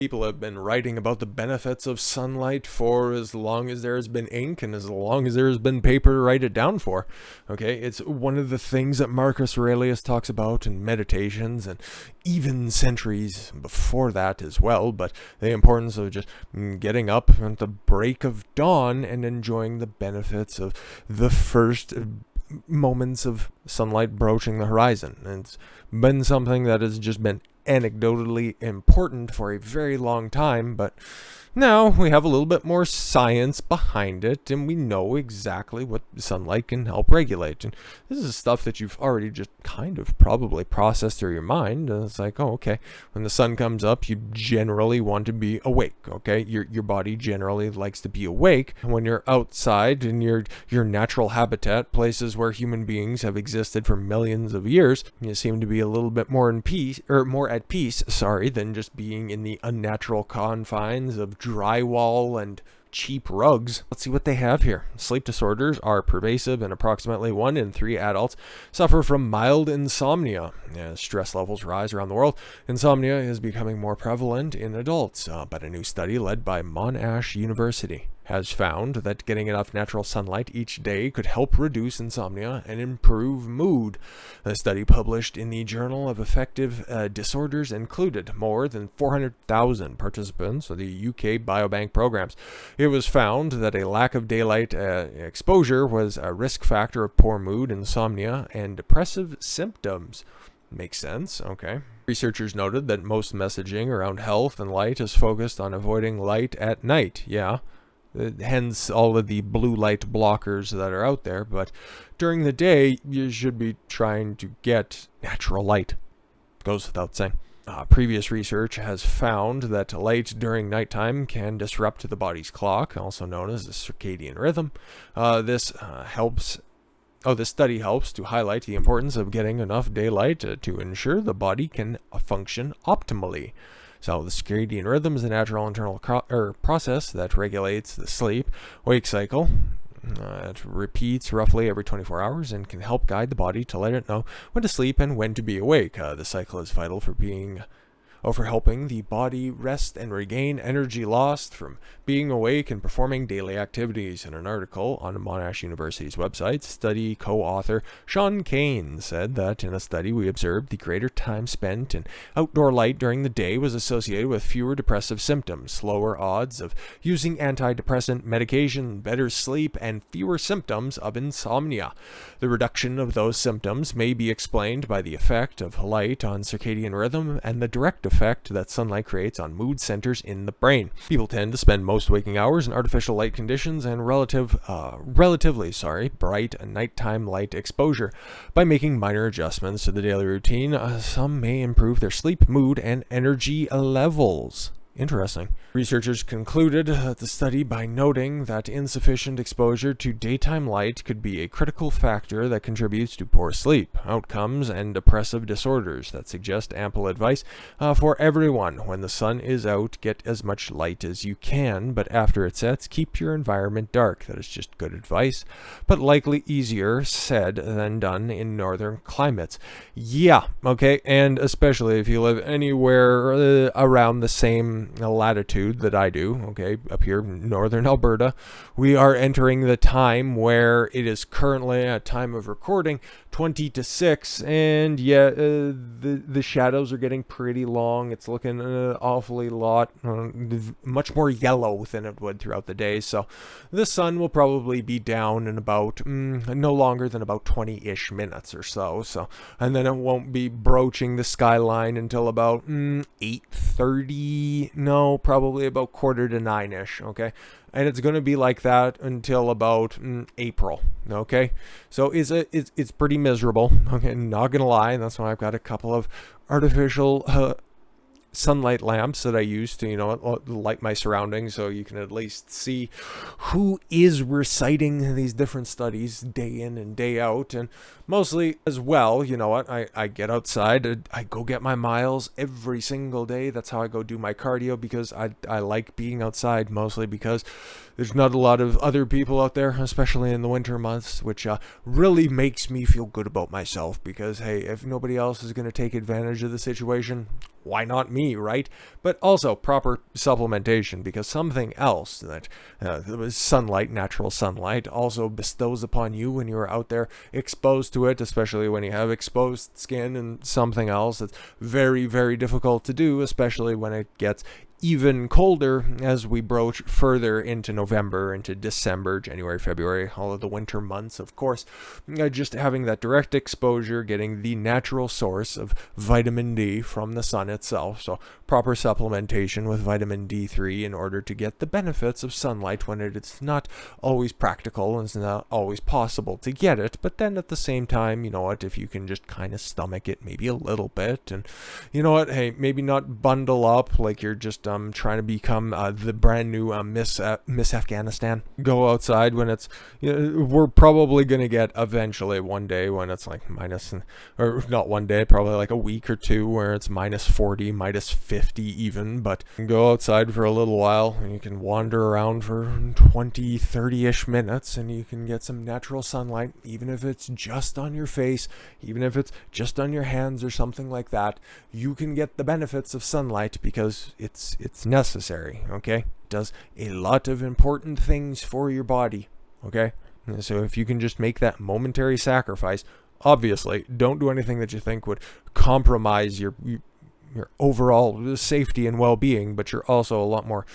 People have been writing about the benefits of sunlight for as long as there has been ink and as long as there has been paper to write it down for. Okay, it's one of the things that Marcus Aurelius talks about in Meditations, and even centuries before that as well. But the importance of just getting up at the break of dawn and enjoying the benefits of the first moments of sunlight broaching the horizon. And it's been something that has just been anecdotally important for a very long time, but now we have a little bit more science behind it, and we know exactly what sunlight can help regulate. And this is stuff that you've already just kind of probably processed through your mind. And it's like, oh, okay, when the sun comes up, you generally want to be awake, okay? Your body generally likes to be awake. When you're outside in your natural habitat, places where human beings have existed for millions of years, you seem to be a little bit more in peace, or more at peace, than just being in the unnatural confines of drywall and cheap rugs. Let's see what they have here. Sleep disorders are pervasive, and approximately 1 in 3 adults suffer from mild insomnia. As stress levels rise around the world, insomnia is becoming more prevalent in adults, but a new study led by Monash University has found that getting enough natural sunlight each day could help reduce insomnia and improve mood. The study, published in the Journal of Affective Disorders, included more than 400,000 participants of the UK Biobank programs. It was found that a lack of daylight exposure was a risk factor of poor mood, insomnia, and depressive symptoms. Makes sense, okay. Researchers noted that most messaging around health and light is focused on avoiding light at night. Yeah. Hence all of the blue light blockers that are out there, but during the day you should be trying to get natural light. Goes without saying. Previous research has found that light during nighttime can disrupt the body's clock, also known as the circadian rhythm. This study helps to highlight the importance of getting enough daylight to ensure the body can function optimally. So the circadian rhythm is a natural internal process that regulates the sleep-wake cycle. It repeats roughly every 24 hours and can help guide the body to let it know when to sleep and when to be awake. The cycle is vital for helping the body rest and regain energy lost from being awake and performing daily activities. In an article on Monash University's website, study co-author Sean Kane said that in a study we observed the greater time spent in outdoor light during the day was associated with fewer depressive symptoms, lower odds of using antidepressant medication, better sleep, and fewer symptoms of insomnia. The reduction of those symptoms may be explained by the effect of light on circadian rhythm and the direct effect that sunlight creates on mood centers in the brain. People tend to spend most waking hours in artificial light conditions and relatively bright nighttime light exposure. By making minor adjustments to the daily routine, some may improve their sleep, mood, and energy levels. Interesting. Researchers concluded the study by noting that insufficient exposure to daytime light could be a critical factor that contributes to poor sleep outcomes and depressive disorders. That suggest ample advice for everyone. When the sun is out, get as much light as you can, but after it sets, keep your environment dark. That is just good advice, but likely easier said than done in northern climates. Yeah, okay, and especially if you live anywhere around the same latitude that I do, okay, up here in northern Alberta. We are entering the time where it is currently, at time of recording, 20 to 6, and the shadows are getting pretty long. It's looking awfully much more yellow than it would throughout the day, so the sun will probably be down in about no longer than about 20-ish minutes or so, and then it won't be broaching the skyline until about 8:30, no, probably about 8:45-ish, okay? And it's going to be like that until about April, okay? So it's pretty miserable, okay? Not going to lie, and that's why I've got a couple of artificial sunlight lamps that I use to, light my surroundings, so you can at least see who is reciting these different studies day in and day out. And mostly as well, I get outside, I go get my miles every single day. That's how I go do my cardio, because I like being outside, mostly because there's not a lot of other people out there, especially in the winter months, which really makes me feel good about myself, because hey, if nobody else is going to take advantage of the situation, why not me, right? But also proper supplementation, because something else that sunlight, natural sunlight, also bestows upon you when you're out there exposed to it, especially when you have exposed skin, and something else that's very, very difficult to do, especially when it gets even colder as we broach further into November, into December, January, February, all of the winter months, of course. Just having that direct exposure, getting the natural source of vitamin D from the sun itself. So proper supplementation with vitamin D3 in order to get the benefits of sunlight when it's not always practical and it's not always possible to get it. But then at the same time, you know what, if you can just kind of stomach it maybe a little bit, and you know what, hey, maybe not bundle up like you're just trying to become the brand new Miss Afghanistan. Go outside when it's, we're probably going to get eventually one day when it's like minus, or not one day, probably like a week or two where it's minus 40, minus 50 even, but go outside for a little while and you can wander around for 20, 30-ish minutes and you can get some natural sunlight, even if it's just on your face, even if it's just on your hands or something like that. You can get the benefits of sunlight because it's necessary, okay? It does a lot of important things for your body, okay? And so if you can just make that momentary sacrifice, obviously, don't do anything that you think would compromise your overall safety and well-being, but you're also a lot more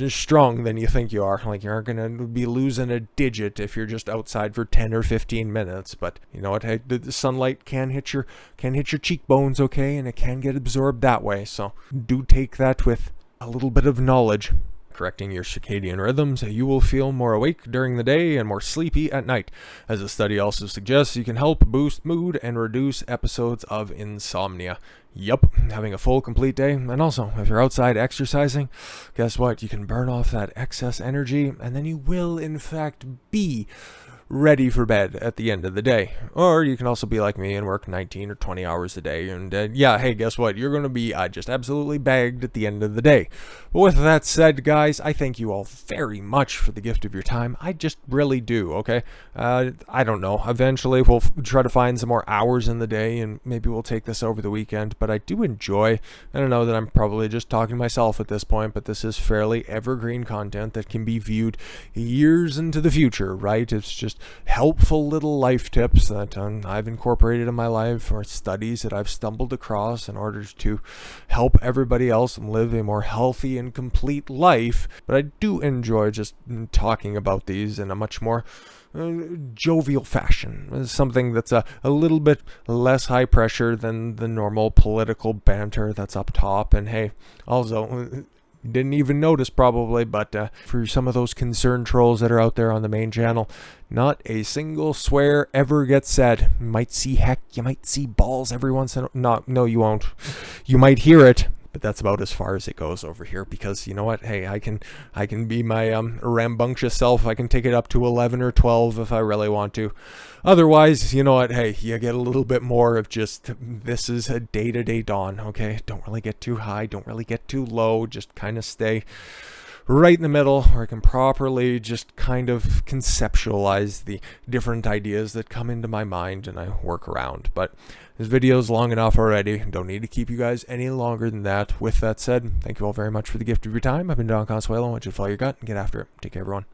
strong than you think you are. Like, you aren't going to be losing a digit if you're just outside for 10 or 15 minutes. But you know what? Hey, the sunlight can hit your cheekbones, okay? And it can get absorbed that way. So do take that with a little bit of knowledge. Correcting your circadian rhythms, you will feel more awake during the day and more sleepy at night. As the study also suggests, you can help boost mood and reduce episodes of insomnia. Yup, having a full, complete day. And also, if you're outside exercising, guess what? You can burn off that excess energy, and then you will, in fact, be ready for bed at the end of the day. Or you can also be like me and work 19 or 20 hours a day, and yeah, hey, guess what? You're going to be just absolutely bagged at the end of the day. But with that said, guys, I thank you all very much for the gift of your time. I just really do, okay? I don't know. Eventually, we'll try to find some more hours in the day, and maybe we'll take this over the weekend, but I do enjoy, I don't know that I'm probably just talking to myself at this point, but this is fairly evergreen content that can be viewed years into the future, right? It's just helpful little life tips that I've incorporated in my life, or studies that I've stumbled across in order to help everybody else live a more healthy and complete life. But I do enjoy just talking about these in a much more jovial fashion, something that's a little bit less high pressure than the normal political banter that's up top. And hey, also, didn't even notice probably, but for some of those concerned trolls that are out there on the main channel, not a single swear ever gets said. You might see heck, you might see balls every once in a no, you won't. You might hear it, but that's about as far as it goes over here, because you know what? Hey, I can be my rambunctious self. I can take it up to 11 or 12 if I really want to. Otherwise, you know what? Hey, you get a little bit more of just, this is a day-to-day dawn, okay? Don't really get too high, don't really get too low, just kind of stay right in the middle, where I can properly just kind of conceptualize the different ideas that come into my mind and I work around. But this video is long enough already. Don't need to keep you guys any longer than that. With that said, thank you all very much for the gift of your time. I've been Don Consuelo. I want you to follow your gut and get after it. Take care, everyone.